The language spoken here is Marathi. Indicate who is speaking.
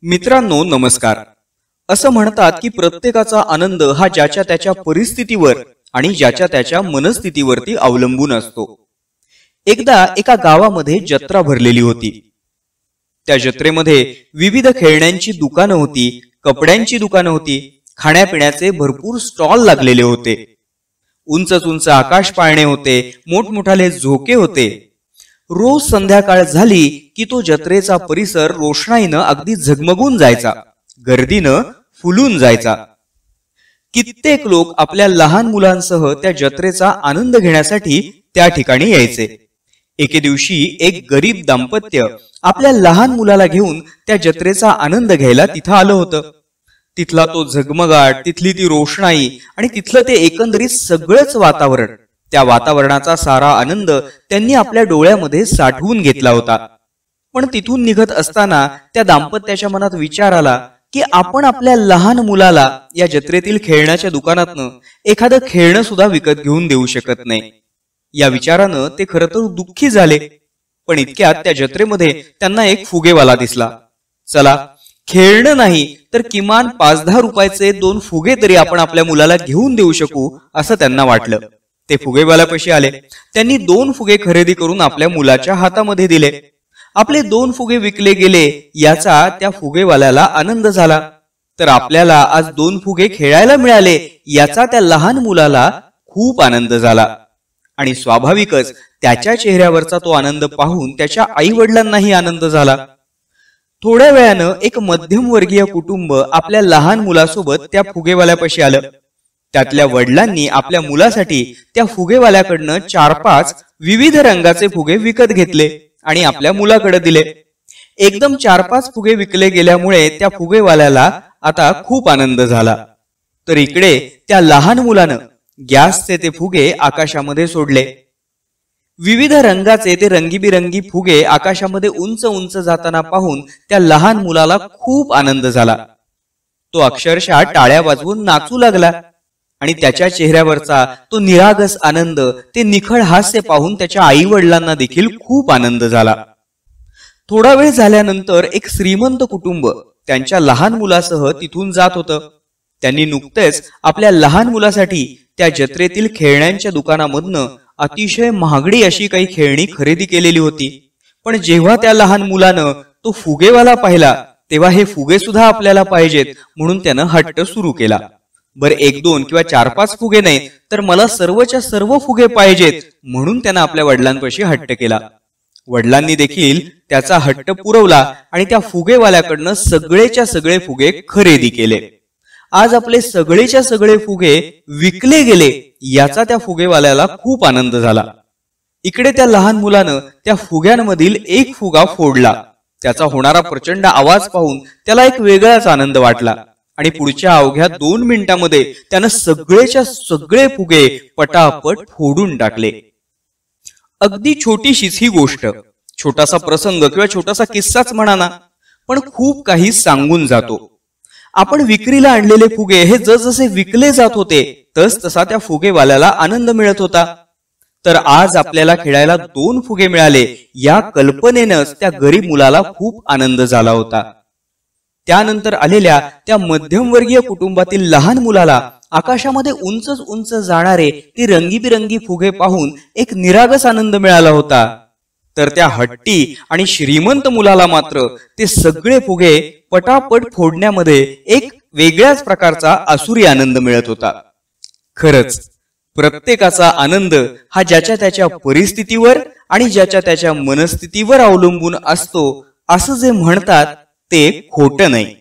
Speaker 1: मित्रांनो नमस्कार। असं म्हणतात की प्रत्येकाचा आनंद हा ज्याच्या त्याच्या परिस्थितीवर आणि ज्याच्या त्याच्या मनस्थितीवरती अवलंबून असतो। एकदा एका गावामध्ये जत्रा भरलेली होती। त्या जत्रेमध्ये विविध खेळण्यांची दुकानं होती, कपड्यांची दुकानं होती, खाण्यापिण्याचे भरपूर स्टॉल लागलेले होते। उंच उंच आकाश पाळणे होते, मोठमोठाले झोके होते। रोज संध्याकाळ झाली की तो जत्रेचा परिसर रोषणाईनं अगदी झगमगून जायचा, गर्दीनं फुलून जायचा। कित्येक लोक आपल्या लहान मुलांसह त्या जत्रेचा आनंद घेण्यासाठी त्या ठिकाणी यायचे। एके दिवशी एक गरीब दाम्पत्य आपल्या लहान मुलाला घेऊन त्या जत्रेचा आनंद घ्यायला तिथं आलं होतं। तिथला तो झगमगाट, तिथली ती रोषणाई आणि तिथलं ते एकंदरीत सगळंच वातावरण, त्या वातावरणाचा सारा आनंद त्यांनी आपल्या डोळ्यामध्ये साठवून घेतला होता। पण तिथून निघत असताना त्या दाम्पत्याच्या मनात विचार आला की आपण आपल्या लहान मुलाला या जत्रेतील खेळण्याच्या दुकानातनं एखादं खेळणं सुद्धा विकत घेऊन देऊ शकत नाही। या विचारानं ते खरं तर दुःखी झाले। पण इतक्यात त्या जत्रेमध्ये त्यांना एक फुगेवाला दिसला। चला, खेळणं नाही तर किमान 5-10 रुपयाचे 2 फुगे तरी आपण आपल्या मुलाला घेऊन देऊ शकू असं त्यांना वाटलं। ते फुगेवाल्यापाशी आले। त्यांनी 2 फुगे खरेदी करून आपल्या मुलाच्या हातामध्ये दिले। आपले 2 फुगे विकले गेले याचा त्या फुगेवाल्याला आनंद झाला, तर आपल्याला आज 2 फुगे खेळायला मिळाले याचा त्या लहान मुलाला खूप आनंद झाला। आणि स्वाभाविकच त्याच्या चेहऱ्यावरचा तो आनंद पाहून त्याच्या आई वडिलांनाही आनंद झाला। थोड्या वेळानं एक मध्यमवर्गीय कुटुंब आपल्या लहान मुलासोबत त्या फुगेवाल्यापाशी आलं। त्यातल्या वडिलांनी आपल्या मुलासाठी त्या फुगेवाल्याकडनं 4-5 विविध रंगाचे फुगे विकत घेतले आणि आपल्या मुलाकडे दिले। एकदम 4-5 फुगे विकले गेल्यामुळे त्या फुगेवाल्याला आता खूप आनंद झाला। तर इकडे त्या लहान मुलानं गॅसचे ते फुगे आकाशामध्ये सोडले। विविध रंगाचे ते रंगीबिरंगी फुगे आकाशामध्ये उंच उंच जाताना पाहून त्या लहान मुलाला खूप आनंद झाला। तो अक्षरशः टाळ्या वाजवून नाचू लागला आणि त्याच्या चेहऱ्यावरचा तो निरागस आनंद, ते निखळ हास्य पाहून त्याच्या आई वडिलांना देखील खूप आनंद झाला। थोडा वेळ झाल्यानंतर एक श्रीमंत कुटुंब त्यांच्या लहान मुलासह तिथून जात होतं। त्यांनी नुकतेच आपल्या लहान मुलासाठी त्या जत्रेतील खेळण्यांच्या दुकानामधनं अतिशय महागडी अशी काही खेळणी खरेदी केलेली होती। पण जेव्हा त्या लहान मुलानं तो फुगेवाला पाहिला तेव्हा हे फुगे सुद्धा आपल्याला पाहिजेत म्हणून त्यानं हट्ट सुरू केला। बरं, 1-2 किंवा 4-5 फुगे नाही तर मला सर्वच्या सर्व फुगे पाहिजेत म्हणून त्यानं आपल्या वडिलांपाशी हट्ट केला। वडिलांनी देखील त्याचा हट्ट पुरवला आणि त्या फुगेवाल्याकडनं सगळेच्या सगळे फुगे खरेदी केले। आज आपले सगळेच्या सगळे फुगे विकले गेले याचा त्या फुगेवाल्याला खूप आनंद झाला। इकडे त्या लहान मुलानं त्या फुग्यांमधील एक फुगा फोडला। त्याचा होणारा प्रचंड आवाज पाहून त्याला एक वेगळाच आनंद वाटला आणि पुढच्या अवघ्या 2 मिनिटांमध्ये त्यानं सगळेच्या सगळे फुगे पटापट फोडून टाकले। अगदी छोटीशीच ही गोष्ट, छोटासा प्रसंग किंवा छोटासा किस्साच म्हणा ना, पण खूप काही सांगून जातो। आपण विक्रीला आणलेले फुगे हे जसजसे विकले जात होते तसा त्या फुगेवाल्याला आनंद मिळत होता। तर आज आपल्याला खेळायला 2 फुगे मिळाले या कल्पनेनंच त्या गरीब मुलाला खूप आनंद झाला होता। त्यानंतर आलेल्या त्या मध्यमवर्गीय कुटुंबातील लहान मुलाला आकाशामध्ये उंच उंच जाणारे ते रंगीबिरंगी फुगे पाहून एक निरागस आनंद मिळाला होता। तर त्या हट्टी आणि श्रीमंत मुलाला मात्र ते सगळे फुगे पटापट फोडण्यामध्ये एक वेगळ्याच प्रकारचा आसुरी आनंद मिळत होता। खरंच प्रत्येकाचा आनंद हा ज्याच्या त्याच्या परिस्थितीवर आणि ज्याच्या त्याच्या मनस्थितीवर अवलंबून असतो असं जे म्हणतात ते खोटं नाही।